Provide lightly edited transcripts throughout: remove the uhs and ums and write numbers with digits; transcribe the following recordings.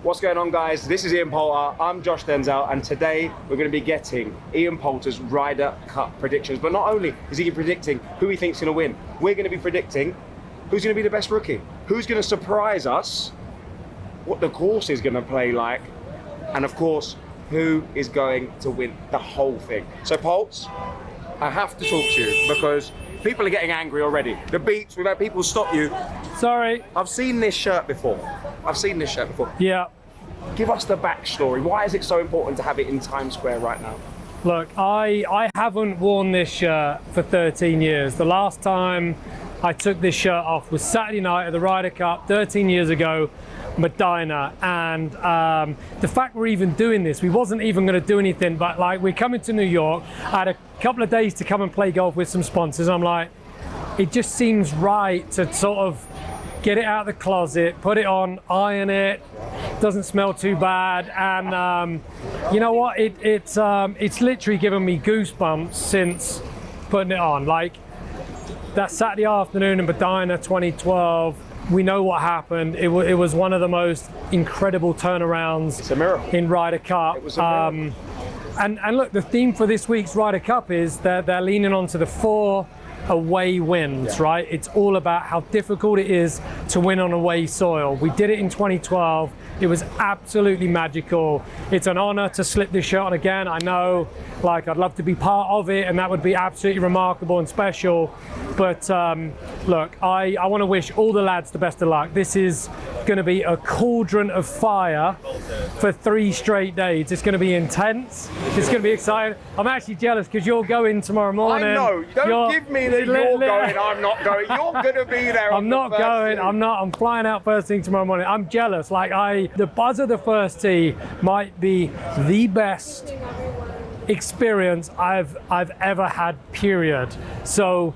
What's going on, guys? This is Ian Poulter, I'm Josh Denzel, and today we're going to be getting Ian Poulter's Ryder Cup predictions. But not only is he predicting who he thinks is going to win, we're going to be predicting who's going to be the best rookie, who's going to surprise us, what the course is going to play like, and of course, who is going to win the whole thing. So, Poults, I have to talk to you because people are getting angry already. The beats, we've had people stop you. Sorry. I've seen this shirt before. Yeah. Give us the backstory. Why is it so important to have it in Times Square right now? Look, I haven't worn this shirt for 13 years. The last time I took this shirt off was Saturday night at the Ryder Cup 13 years ago, Medina. And the fact we're even doing this, we wasn't even going to do anything, but like we're coming to New York. I had a couple of days to come and play golf with some sponsors. I'm like, it just seems right to sort of get it out of the closet, put it on, iron it, doesn't smell too bad, and you know what? It's literally given me goosebumps since putting it on. Like that Saturday afternoon in Medina 2012, we know what happened. It was one of the most incredible turnarounds It's a miracle. in Ryder Cup. It was a miracle. And look, the theme for this week's Ryder Cup is that they're leaning onto the 4 away wins, right? It's all about how difficult it is to win on away soil. We did it in 2012. It was absolutely magical. It's an honor to slip this shirt on again. I know, like, I'd love to be part of it, and that would be absolutely remarkable and special. But look, I want to wish all the lads the best of luck. This is going to be a cauldron of fire for 3 straight days. It's going to be intense. It's going to be exciting. I'm actually jealous because you're going tomorrow morning. I know. Don't give me that you're going, I'm not going. You're going to be there. I'm not going. I'm not. I'm flying out first thing tomorrow morning. I'm jealous. Like the buzz of the first tee might be the best experience I've ever had, period. So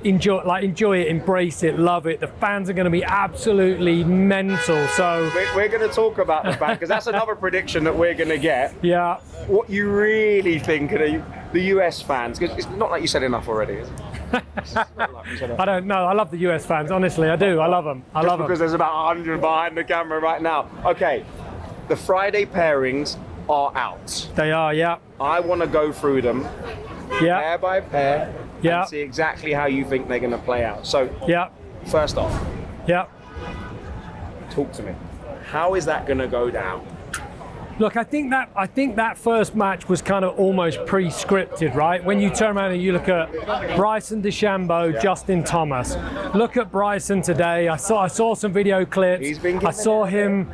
enjoy it, embrace it, love it. The fans are going to be absolutely mental. So we're going to talk about the fact, because that's another prediction that we're going to get. Yeah. What you really think of the US fans, because it's not like you said enough already, is it? I don't know. I love the US fans, honestly. I do. I love them. I love them. Because there's about 100 behind the camera right now. Okay, the Friday pairings are out. They are, yeah. I want to go through them pair by pair and see exactly how you think they're going to play out. So, first off, talk to me. How is that going to go down? Look, I think that first match was kind of almost pre-scripted, right? When you turn around and you look at Bryson DeChambeau, Justin Thomas. Look at Bryson today. I saw some video clips. I saw him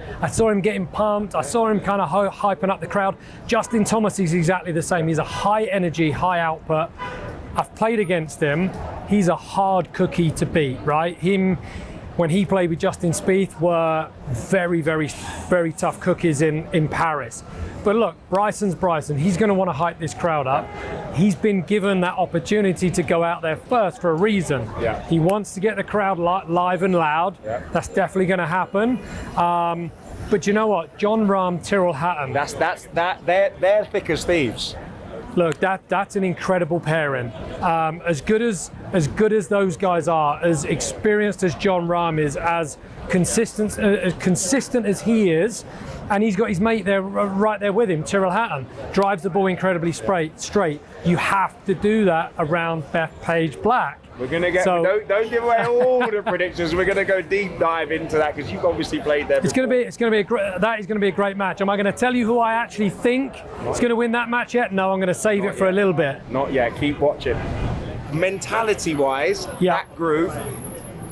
getting pumped. I saw him kind of hyping up the crowd. Justin Thomas is exactly the same. He's a high energy, high output. I've played against him. He's a hard cookie to beat, right? When he played with Justin Spieth, were very, very, very tough cookies in Paris. But look, Bryson's Bryson. He's going to want to hype this crowd up. He's been given that opportunity to go out there first for a reason. Yeah. He wants to get the crowd live and loud. Yeah. That's definitely going to happen. But you know what? Jon Rahm, Tyrrell Hatton. They're thick as thieves. Look, that's an incredible pairing. As good as those guys are, as experienced as Jon Rahm is, as consistent as he is, and he's got his mate there right there with him, Tyrrell Hatton, drives the ball incredibly straight. You have to do that around Bethpage Black. We're gonna get. Don't give away all the predictions. We're gonna go deep dive into that because you've obviously played there before. That is gonna be a great match. Am I gonna tell you who I actually think is gonna win that match yet? No, I'm gonna save it for a little bit. Not yet. Keep watching. Mentality-wise, that group,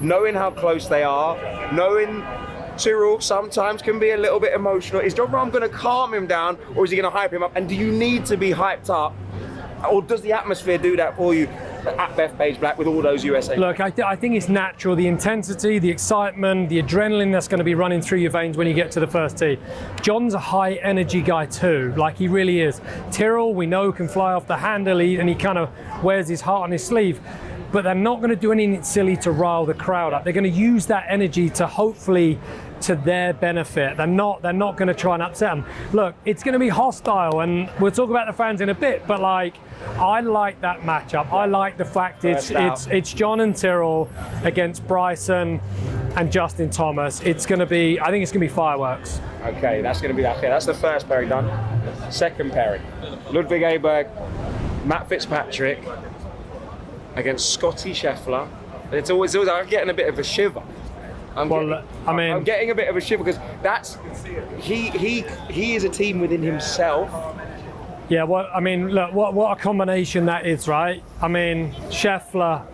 knowing how close they are, knowing Tyrrell sometimes can be a little bit emotional. Is Jon Rahm gonna calm him down, or is he gonna hype him up? And do you need to be hyped up, or does the atmosphere do that for you at Bethpage Black with all those USA? Look, I think it's natural. The intensity, the excitement, the adrenaline that's going to be running through your veins when you get to the first tee. John's a high energy guy too, like he really is. Tyrrell, we know, can fly off the handle, and he kind of wears his heart on his sleeve. But they're not going to do anything silly to rile the crowd up. They're going to use that energy to hopefully to their benefit. They're not going to try and upset them. Look, it's going to be hostile, and we'll talk about the fans in a bit, but like, I like that matchup. I like the fact it's John and Tyrrell against Bryson and Justin Thomas. I think it's going to be fireworks. Okay, that's going to be that. Okay, that's the first pairing done. Second pairing, Ludwig Aberg, Matt Fitzpatrick against Scotty Scheffler. It's always I'm getting a bit of a shiver. I'm getting a bit of a shiver because that's he is a team within himself. Yeah, well, I mean, look, what a combination that is, right? I mean, Scheffler,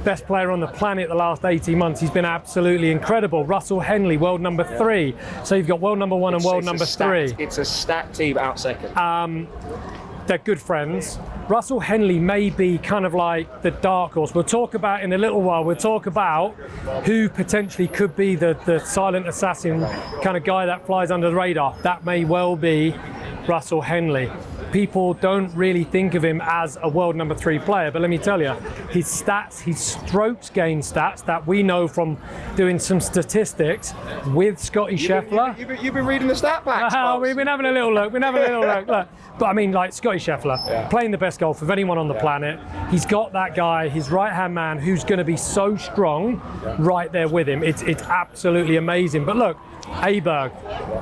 best player on the planet the last 18 months. He's been absolutely incredible. Russell Henley, world number 3. So you've got world number 1 and world number 3. It's a stacked team out second. They're good friends. Russell Henley may be kind of like the dark horse. We'll talk about in a little while. We'll talk about who potentially could be the silent assassin kind of guy that flies under the radar. That may well be Russell Henley. People don't really think of him as a world number 3 player, but let me tell you, his stats, his strokes gain stats that we know from doing some statistics with Scotty Scheffler. You've been reading the stat packs. We've been having a little look. Look. But I mean, like Scotty Scheffler, playing the best golf of anyone on the planet. He's got that guy, his right-hand man, who's going to be so strong right there with him. It's absolutely amazing. But look, Aberg,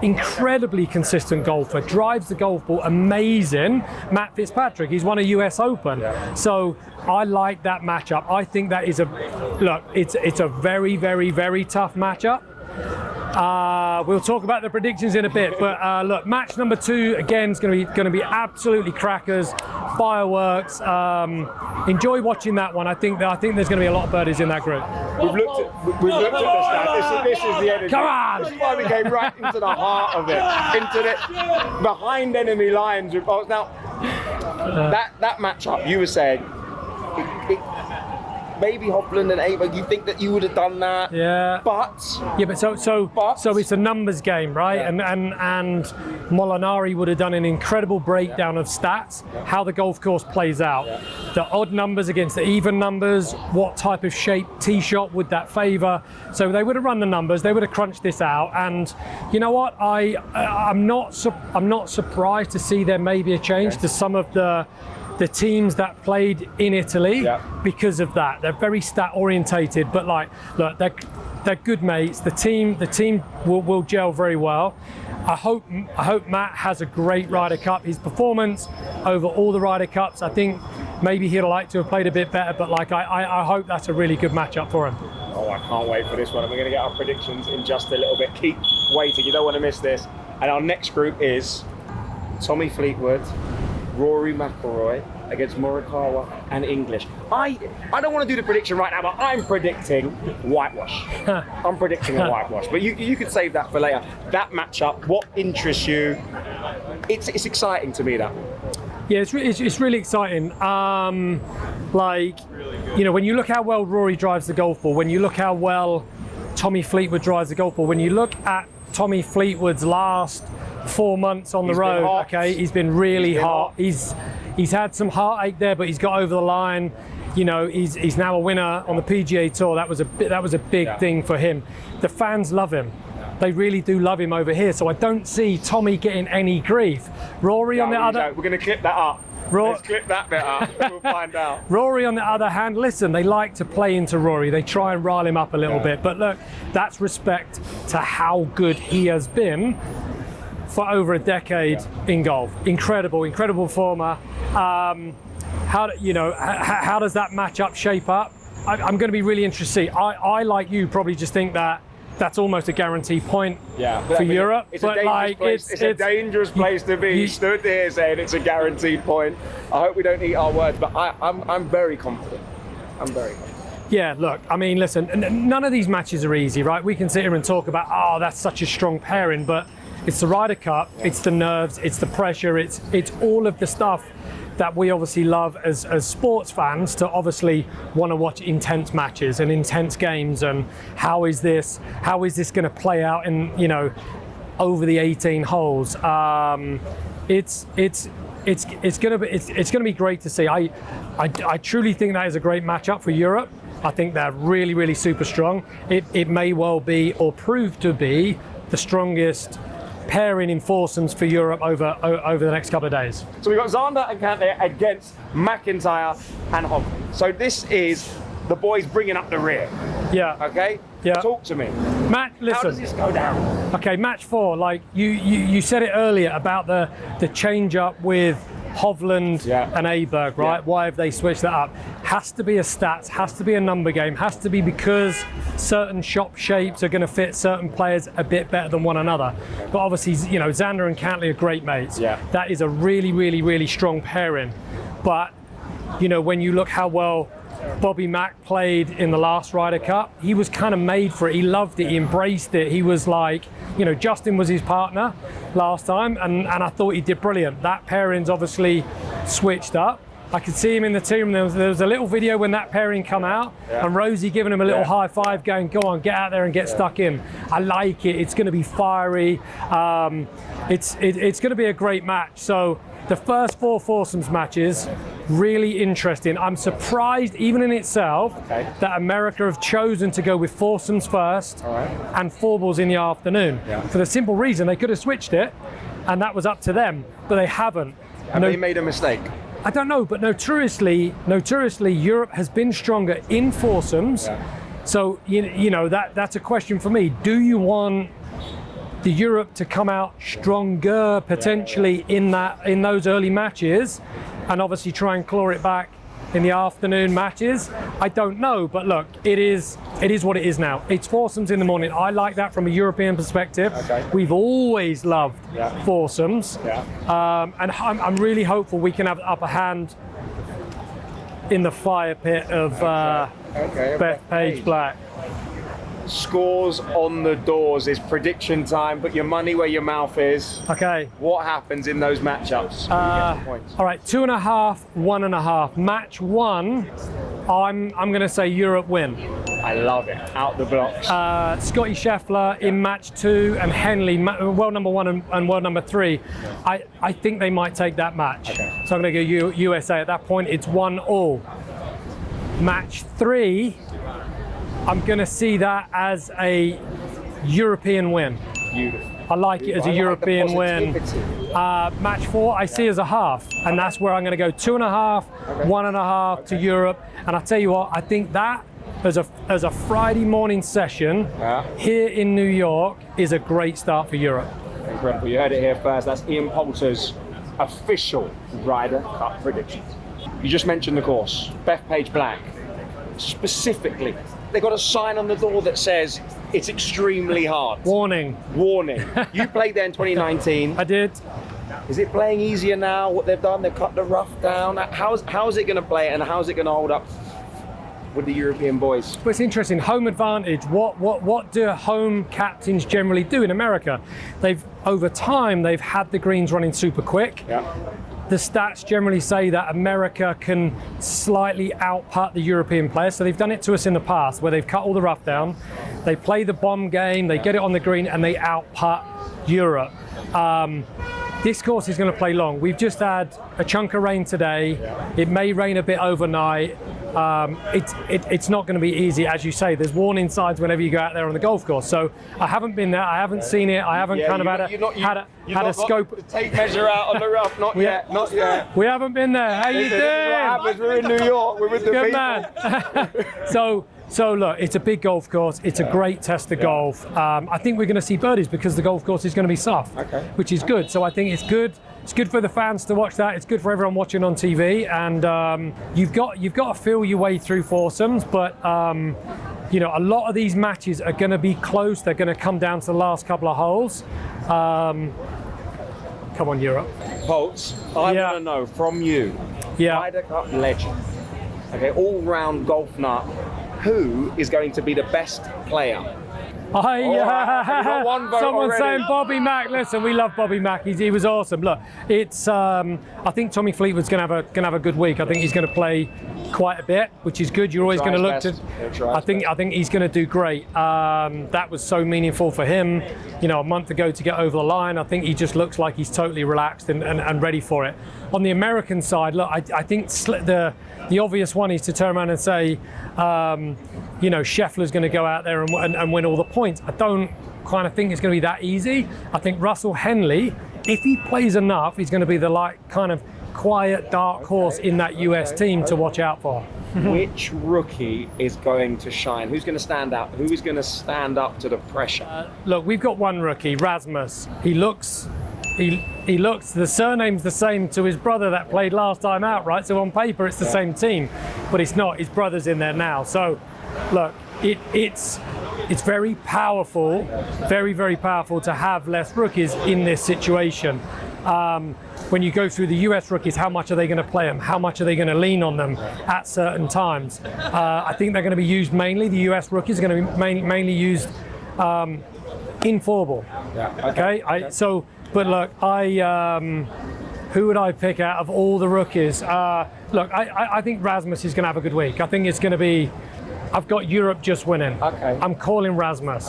incredibly consistent golfer, drives the golf ball amazing. Matt Fitzpatrick, he's won a US Open. So I like that matchup. I think that is it's a very, very, very tough matchup. We'll talk about the predictions in a bit, but look, match number 2 again is going to be absolutely crackers, fireworks. Enjoy watching that one. I think there's going to be a lot of birdies in that group. We've looked at the stats. This is the energy. Come on! This is why we came right into the heart of it, into the behind enemy lines. Now that matchup, you were saying. Maybe Hovland and Aberg, you think that you would have done that? Yeah. But so it's a numbers game, right? Yeah. And Molinari would have done an incredible breakdown of stats, how the golf course plays out. Yeah. The odd numbers against the even numbers, what type of shape tee shot would that favour? So they would have run the numbers, they would have crunched this out, and you know what? I'm not surprised to see there may be a change to some of the teams that played in Italy because of that. They're very stat orientated, but like, look, they're good mates. The team will gel very well. I hope Matt has a great Ryder Cup. His performance over all the Ryder Cups, I think maybe he'd like to have played a bit better, but like I hope that's a really good matchup for him. Oh, I can't wait for this one. We're going to get our predictions in just a little bit. Keep waiting. You don't want to miss this. And our next group is Tommy Fleetwood, Rory McIlroy against Morikawa and English. I don't want to do the prediction right now, but I'm predicting whitewash. I'm predicting a whitewash, but you could save that for later. That matchup, what interests you? It's exciting to me, that. Yeah, it's really exciting. Like, you know, when you look how well Rory drives the golf ball, when you look how well Tommy Fleetwood drives the golf ball, when you look at Tommy Fleetwood's last 4 months on the road, okay, he's been really hot. He's had some heartache there, but he's got over the line. You know, he's now a winner on the PGA Tour. That was a big thing for him. The fans love him. They really do love him over here. So I don't see Tommy getting any grief. Rory on the other. We're going to clip that up. Let's clip that bit up. We'll find out. Rory on the other hand, listen, they like to play into Rory. They try and rile him up a little bit. But look, that's respect to how good he has been for over a decade in golf. Incredible performer. How does that matchup shape up? I'm going to be really interested to see. I like you, probably just think that that's almost a guaranteed point for Europe. It's a dangerous place to be. You stood there saying it's a guaranteed point. I hope we don't eat our words, but I'm very confident. I'm very confident. Yeah, look, I mean, listen, none of these matches are easy, right? We can sit here and talk about, oh, that's such a strong pairing, but it's the Ryder Cup, it's the nerves, it's the pressure, it's all of the stuff that we obviously love as sports fans to obviously want to watch intense matches and intense games, and how is this going to play out in, you know, over the 18 holes. It's going to be great to see. I truly think that is a great matchup for Europe. I think they're really, really super strong. It may well be, or prove to be, the strongest pairing in foursomes for Europe over the next couple of days. So we've got Xander and Cantley against McIntyre and Hovland. So this is the boys bringing up the rear. Yeah. Okay? Yeah. Talk to me. Listen. How does this go down? Okay, match 4. Like you said it earlier about the change up with Hovland and Aberg, right? Yeah. Why have they switched that up? Has to be a stats, has to be a number game, has to be because certain shop shapes are going to fit certain players a bit better than one another. But obviously, you know, Xander and Cantley are great mates. Yeah. That is a really, really, really strong pairing. But, you know, when you look how well Bobby Mack played in the last Ryder Cup, he was kind of made for it. He loved it, he embraced it. He was like, you know, Justin was his partner last time, and I thought he did brilliant. That pairing's obviously switched up. I could see him in the team. There was a little video when that pairing come out, and Rosie giving him a little high five, going, "Go on, get out there and get stuck in." I like it. It's going to be fiery. It's going to be a great match. So the first 4 foursomes matches, really interesting. I'm surprised, even in itself, that America have chosen to go with foursomes first and 4-balls in the afternoon. For the simple reason they could have switched it, and that was up to them, but they haven't. Have they made a mistake? I don't know, but notoriously, Europe has been stronger in foursomes. So you know that's a question for me. Do you want the Europe to come out stronger potentially in those early matches, and obviously try and claw it back in the afternoon matches? I don't know, but look, it is what it is now. It's foursomes in the morning. I like that from a European perspective. We've always loved foursomes, and I'm really hopeful we can have the upper hand in the fire pit of Bethpage Black. Scores on the doors is prediction time. Put your money where your mouth is. Okay. What happens in those matchups? All right, 2.5, 1.5. Match 1, I'm going to say Europe win. I love it. Out the blocks. Scotty Scheffler in match 2 and Henley, world number 1 and world number 3. I think they might take that match. So I'm going to go USA. At that point, it's 1-1. Match 3, I'm going to see that as a European win. Beautiful. I like it as a European win. Match 4, I see as a half, and that's where I'm going to go 2.5, 1.5 to Europe. And I tell you what, I think that as a Friday morning session here in New York is a great start for Europe. Incredible. You heard it here first. That's Ian Poulter's official Ryder Cup predictions. You just mentioned the course, Bethpage Black. Specifically, they got a sign on the door that says it's extremely hard. Warning. You played there in 2019. I did. Is it playing easier now? What they've done, they've cut the rough down. How's it going to play, and how's it going to hold up with the European boys? Well, it's interesting. Home advantage. What do home captains generally do in America? Over time they've had the greens running super quick. The stats generally say that America can slightly outputt the European players. So they've done it to us in the past where they've cut all the rough down, they play the bomb game, they get it on the green, and they outputt Europe. This course is going to play long. We've just had a chunk of rain today. It may rain a bit overnight. It's not going to be easy, as you say. There's warning signs whenever you go out there on the golf course. So I haven't been there. I haven't seen it. I haven't had a scope. The tape measure out on the rough. Not yet. Not yet. We haven't been there. How you doing? We're in New York. We're with the Good people. Man. So look, it's a big golf course. It's a great test of golf. I think we're going to see birdies because the golf course is going to be soft, which is good. So I think it's good. It's good for the fans to watch that. It's good for everyone watching on TV. And you've got to feel your way through foursomes. But you know, a lot of these matches are going to be close. They're going to come down to the last couple of holes. Come on, Europe. Poults, I want to know from you, Ryder Cup legend, all-round golf nut, who is going to be the best player? Someone's saying Bobby Mack. Listen, we love Bobby Mack. He was awesome. Look, it's. I think Tommy Fleetwood's going to have a good week. I think he's going to play quite a bit, which is good. You're always going to look to. I think he's going to do great. That was so meaningful for him. You know, a month ago to get over the line. I think he just looks like he's totally relaxed and ready for it. On the American side, look, I think the obvious one is to turn around and say, you know, Scheffler's going to go out there and win all the points. I don't kind of think it's going to be that easy. I think Russell Henley, if he plays enough, he's going to be the kind of quiet, dark horse in that US team to watch out for. which rookie is going to shine? Who's going to stand out? Who is going to stand up to the pressure? Look, we've got one rookie, Rasmus. He looks, the surname's the same to his brother that played last time out, right? So on paper it's the same team, but it's not. His brother's in there now. So look, it's very powerful, very, very powerful to have less rookies in this situation. When you go through the US rookies, how much are they going to play them? How much are they going to lean on them at certain times? I think they're going to be used mainly, the US rookies are going to be mainly used in 4-ball. Yeah. Okay. But look, who would I pick out of all the rookies? Look, I think Rasmus is going to have a good week. I think it's going to be, I've got Europe just winning. Okay. I'm calling Rasmus.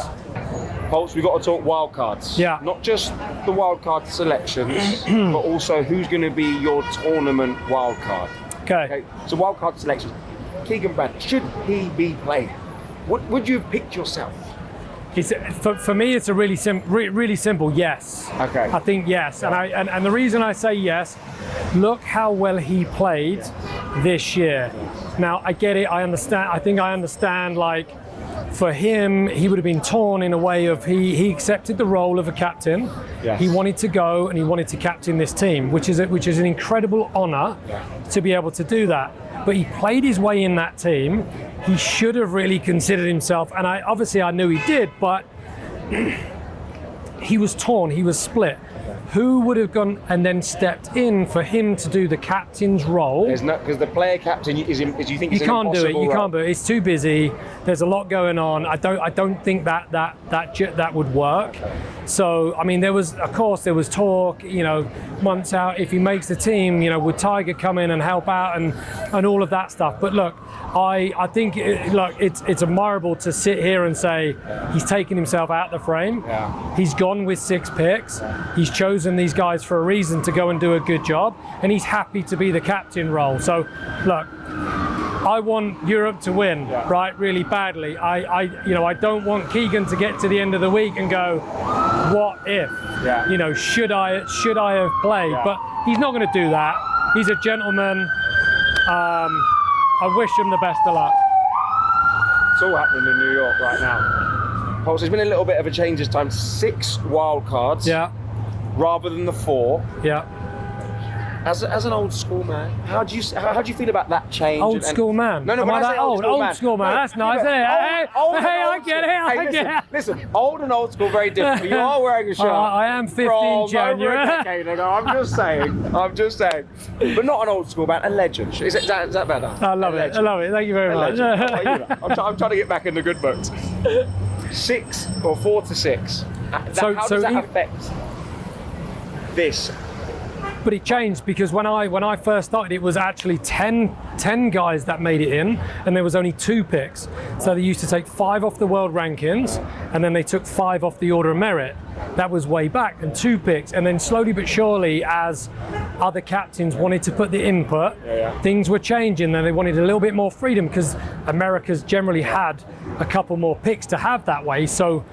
Poults, we've got to talk wildcards. Yeah. Not just the wildcard selections, but also who's going to be your tournament wildcard. Okay. So wildcard selections. Keegan Bradley, should he be played? Would you have picked yourself? For me, it's a really simple yes. Okay. I think yes, and the reason I say yes, look how well he played this year. Now I get it, I understand. I think I understand. Like for him, he would have been torn in a way of he accepted the role of a captain. Yes. He wanted to go and he wanted to captain this team, which is an incredible honour to be able to do that. But he played his way in that team. He should have really considered himself, and I knew he did, but he was torn, he was split. Who would have gone and then stepped in for him to do the captain's role? There's not, because the player captain is you think you it's can't an do it. You impossible can't do it. It's too busy. There's a lot going on. I don't think that would work. So I mean, there was talk, months out, if he makes the team, would Tiger come in and help out and all of that stuff. But look, I think it's admirable to sit here and say he's taken himself out the frame. Yeah. He's gone with 6 picks. He's chosen these guys for a reason to go and do a good job, and he's happy to be the captain role. So look, I want Europe to win, right, really badly. I don't want Keegan to get to the end of the week and go, what if? Yeah. Should I have played? Yeah. But he's not going to do that. He's a gentleman. I wish him the best of luck. It's all happening in New York right now. Poults, there's been a little bit of a change this time. 6 wild cards. Yeah. Rather than the 4. Yeah. As an old school man, how do you feel about that change? Old school man. No, Am when I I say that old? Old school man. No, That's nice. yeah, I get it. I get it. Listen, old and old school, very different. You are wearing a shirt. I am 15 from January. over a decade ago. I'm just saying. But not an old school man, a legend. Is that better? I love it. Thank you very much. I'm trying to get back in the good books. 6 or 4 to 6. How does that affect this? But it changed because when I first started, it was actually 10 guys that made it in, and there was only 2 picks. So they used to take 5 off the world rankings, and then they took 5 off the order of merit. That was way back, and 2 picks. And then slowly but surely, as other captains wanted to put the input, things were changing, and they wanted a little bit more freedom because America's generally had a couple more picks to have that way. So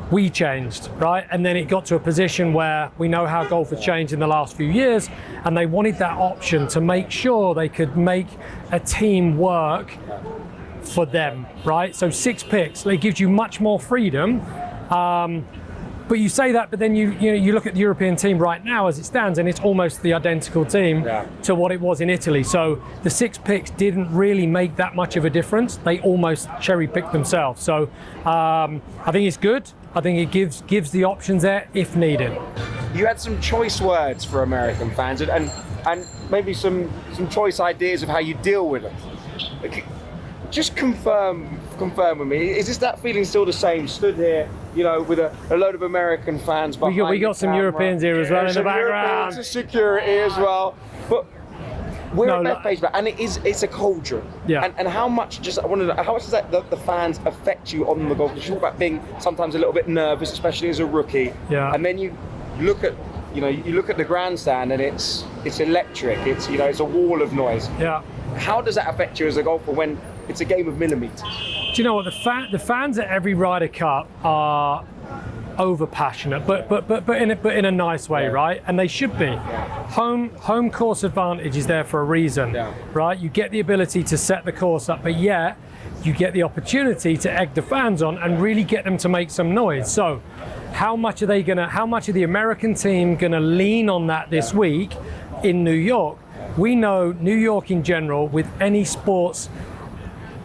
we changed, right? And then it got to a position where we know how golf has changed in the last few years, and they wanted that option to make sure they could make a team work for them, right? So 6 picks, it gives you much more freedom. But you say that, but then you look at the European team right now as it stands, and it's almost the identical team to what it was in Italy. So the 6 picks didn't really make that much of a difference. They almost cherry-picked themselves. So I think it's good. I think it gives the options there if needed. You had some choice words for American fans and maybe some choice ideas of how you deal with them. Just confirm with me, is that feeling still the same? Stood here, with a load of American fans behind we got some Europeans here as well in the background. Some security as well. But we're at Bethpage, and it's a cauldron. Yeah. And how much? I want to know, how much does the fans affect you on the golf? You talk about being sometimes a little bit nervous, especially as a rookie. Yeah. And then you look at the grandstand, and it's electric. It's it's a wall of noise. Yeah. How does that affect you as a golfer when it's a game of millimeters? Do you know what, the fans at every Ryder Cup are over passionate, but in a nice way, right? And they should be. Home course advantage is there for a reason, right? You get the ability to set the course up, but yet you get the opportunity to egg the fans on and really get them to make some noise. So how much are the American team gonna lean on that this week in New York? We know New York in general, with any sports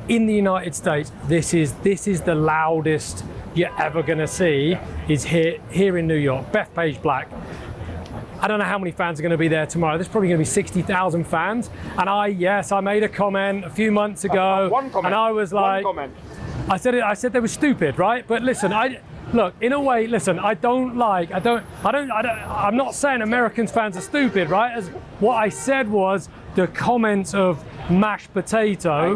in the United States, this is the loudest you're ever gonna see is here in New York. Bethpage Black. I don't know how many fans are going to be there tomorrow. There's probably going to be 60,000 fans. And I made a comment a few months ago. One comment. And I was like, I said they were stupid, right? But listen, look, in a way, listen, I'm not saying Americans fans are stupid, right? As what I said was the comments of mashed potato,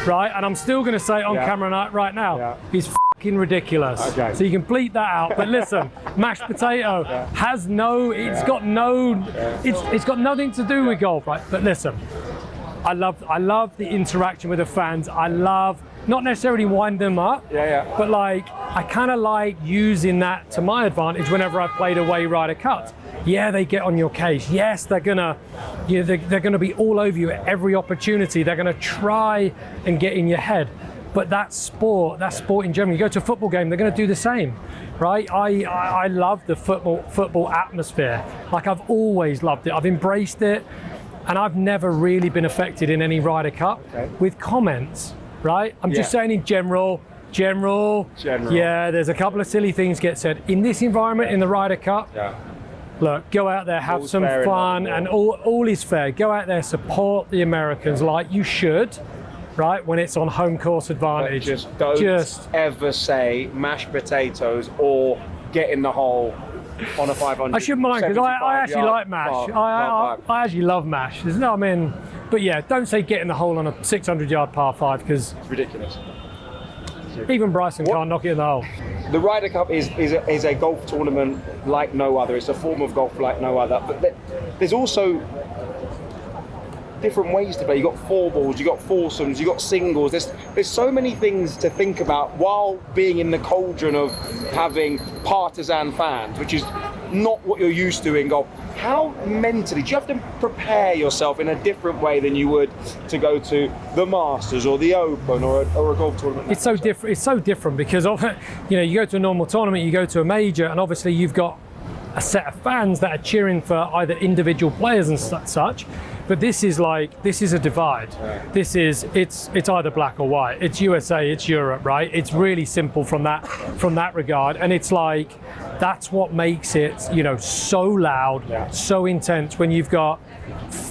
right? And I'm still going to say it on camera right now, is fucking ridiculous. Okay. So you can bleep that out. But listen, mashed potato has it's got nothing to do with golf, right? But listen, I love the interaction with the fans. I love not necessarily winding them up, but like I kind of like using that to my advantage whenever I've played away Ryder Cups. Yeah, they get on your case. Yes, they're gonna be all over you at every opportunity. They're gonna try and get in your head. But that's sport in general. You go to a football game, they're going to do the same, right? I love the football atmosphere. Like I've always loved it. I've embraced it, and I've never really been affected in any Ryder Cup with comments, right? I'm just saying in general. Yeah, there's a couple of silly things get said in this environment in the Ryder Cup. Look, go out there, have some fun, and all is fair. Go out there, support the Americans like you should. Right, when it's on home course advantage. But just don't ever say mashed potatoes or get in the hole on a 500. I shouldn't mind, because I actually like mash. I actually love mash. But yeah, don't say get in the hole on a 600-yard par 5, because it's ridiculous. Even Bryson can't knock it in the hole. The Ryder Cup is a golf tournament like no other. It's a form of golf like no other. But there's also different ways to play. You got four balls, you got foursomes, you got singles. There's so many things to think about while being in the cauldron of having partisan fans, which is not what you're used to in golf. How mentally do you have to prepare yourself in a different way than you would to go to the Masters or the Open or a golf tournament? It's so different. It's so different because you go to a normal tournament, you go to a major, and obviously you've got a set of fans that are cheering for either individual players and such. But this is a divide. It's either black or white. It's USA, it's Europe, right? It's really simple from that regard. And it's like, that's what makes it, so loud, so intense when you've got,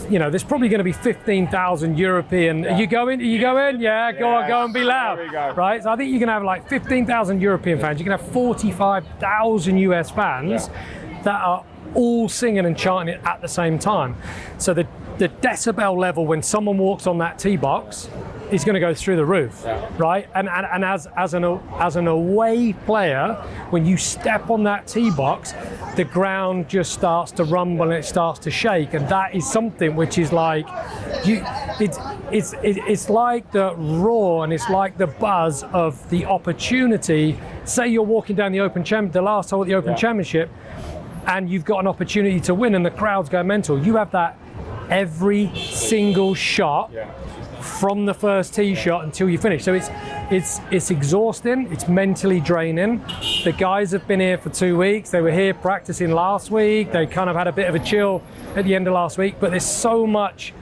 there's probably going to be 15,000 European. Are you going? Yeah, go and be loud. There we go. Right? So I think you can have like 15,000 European fans. You can have 45,000 US fans that are all singing and chanting it at the same time. So the decibel level when someone walks on that tee box is going to go through the roof, right? And as an away player, when you step on that tee box, the ground just starts to rumble and it starts to shake, and that is something which is like it's like the roar and it's like the buzz of the opportunity. Say you're walking down the last hole at the Open Championship, and you've got an opportunity to win, and the crowd's go mental. You have that every single shot from the first tee shot until you finish. So it's exhausting, it's mentally draining. The guys have been here for 2 weeks. They were here practicing last week. They kind of had a bit of a chill at the end of last week, but there's so much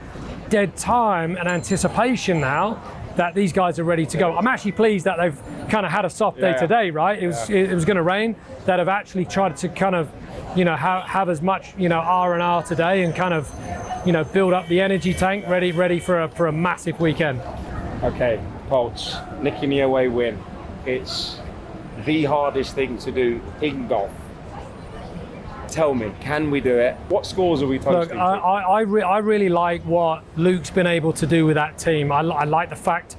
dead time and anticipation now that these guys are ready to go. I'm actually pleased that they've kind of had a soft day today, right? It was going to rain. That have actually tried to kind of, have as much, R&R today and kind of, build up the energy tank, ready for a massive weekend. Okay, Poults, nicking the away win. It's the hardest thing to do in golf. Tell me, can we do it? What scores are we posting? Look, I really like what Luke's been able to do with that team. I like the fact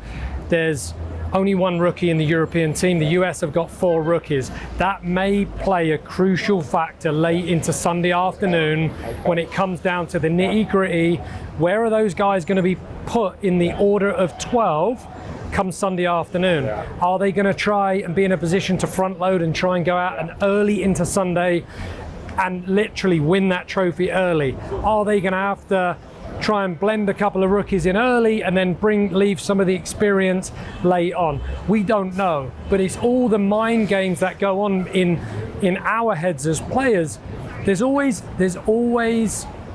there's only one rookie in the European team. The US have got 4 rookies. That may play a crucial factor late into Sunday afternoon when it comes down to the nitty-gritty. Where are those guys going to be put in the order of 12 come Sunday afternoon? Are they going to try and be in a position to front load and try and go out and early into Sunday and literally win that trophy early? Are they going to have to try and blend a couple of rookies in early and then leave some of the experience late on? We don't know, but it's all the mind games that go on in our heads as players. There's always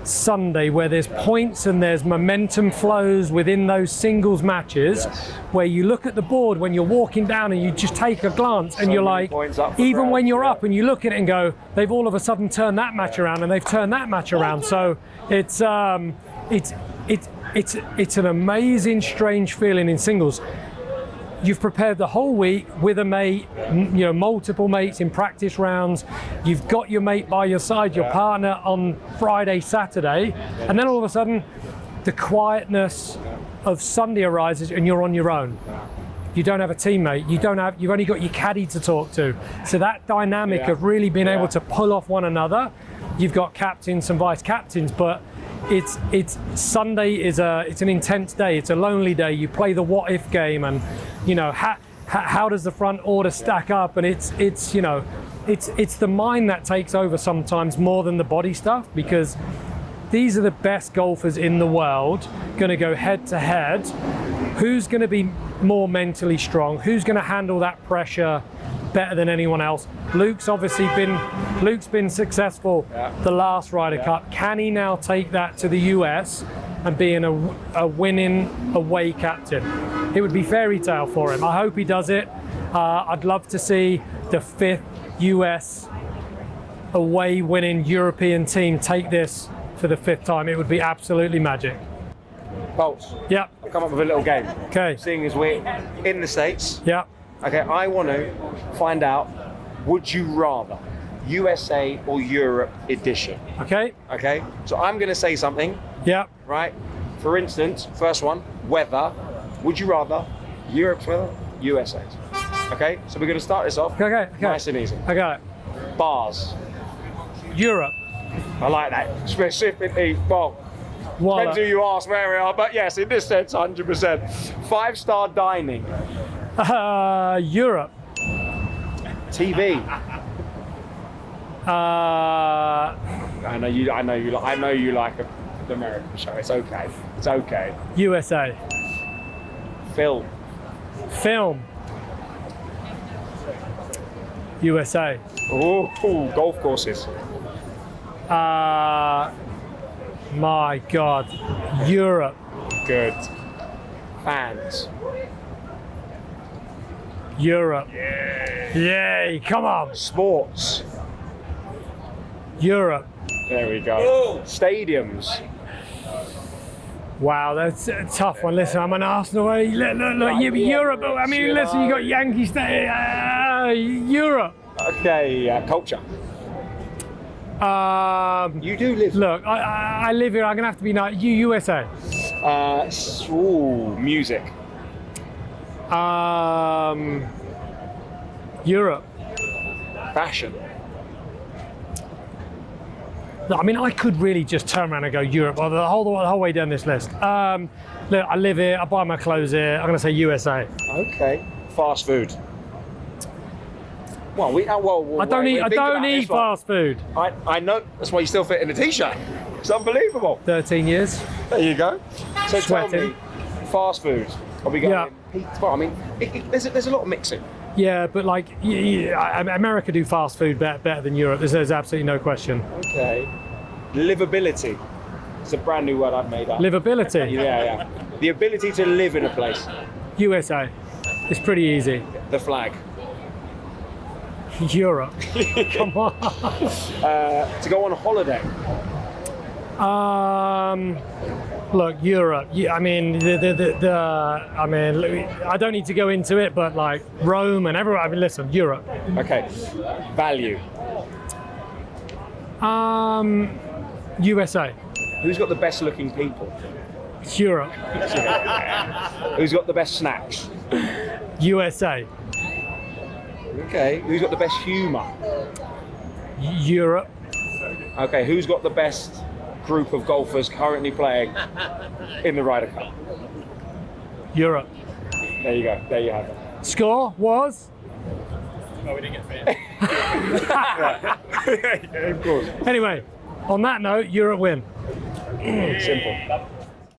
Sunday where there's points and there's momentum flows within those singles matches, where you look at the board when you're walking down and you just take a glance and you're like, even when you're up and you look at it and go, they've all of a sudden turned that match around and they've turned that match around. So it's an amazing, strange feeling in singles. You've prepared the whole week with a mate, multiple mates in practice rounds. You've got your mate by your side, your partner on Friday, Saturday, and then all of a sudden, the quietness of Sunday arises, and you're on your own. You don't have a teammate. You've only got your caddy to talk to. So that dynamic of really being able to pull off one another. You've got captains and vice captains, but it's Sunday is it's an intense day. It's a lonely day. You play the what if game, and how does the front order stack up? And it's the mind that takes over sometimes more than the body stuff, because these are the best golfers in the world going to go head to head. Who's going to be more mentally strong? Who's going to handle that pressure better than anyone else? Luke's been successful the last Ryder Cup. Can he now take that to the US and be a winning away captain? It would be fairy tale for him. I hope he does it. I'd love to see the 5th US away winning European team take this for the 5th time. It would be absolutely magic. Poults. Yeah. I've come up with a little game. Okay. Seeing as we're in the States. Yeah. Okay, I want to find out, would you rather USA or Europe edition? Okay. Okay, so I'm going to say something. Yeah. Right? For instance, first one, weather. Would you rather Europe's weather, USA's? Okay, so we're going to start this off nice and easy. I got it. Bars. Europe. I like that. Specifically, well, depends who you ask where we are, but yes, in this sense, 100%. 5-star dining. Europe. TV. I know you like the American show. It's okay. It's okay. USA. Film. USA. Ooh, golf courses. My God. Europe. Good. Fans. Europe. Yeah. Yay, come on. Sports. Europe. There we go. Stadiums. Wow, that's a tough one. Listen, I'm an Arsenal. Look, Europe. I mean, listen, you got Yankee Stadium. Europe. Okay, culture. You do live. Look, I live here. I'm gonna have to be USA. Music. Europe. Fashion. I mean, I could really just turn around and go Europe the whole way down this list. Look, I live here. I buy my clothes here. I'm gonna say USA. Okay. Fast food. Well, I don't eat fast food. I know. That's why you still fit in a t-shirt. It's unbelievable. 13 years. There you go. So Sweating. tell me, fast food. Are we going pizza? Well, I mean, there's a lot of mixing. Yeah, but like, America do fast food better than Europe. There's absolutely no question. Okay. Livability. It's a brand new word I've made up. Livability. Yeah. The ability to live in a place. USA. It's pretty easy. The flag. Europe. Come on. To go on holiday. Look, Europe. Yeah, I mean, I don't need to go into it, but like Rome and everywhere. I mean, listen, Europe. Okay. Value. USA. Who's got the best looking people? Europe. Who's got the best snacks? USA. Okay. Who's got the best humour? Europe. Okay. Who's got the best group of golfers currently playing in the Ryder Cup? Europe. There you go. There you have it. Score was? Oh, we didn't get fit. Yeah, of course. Anyway, on that note, you're at win. Simple.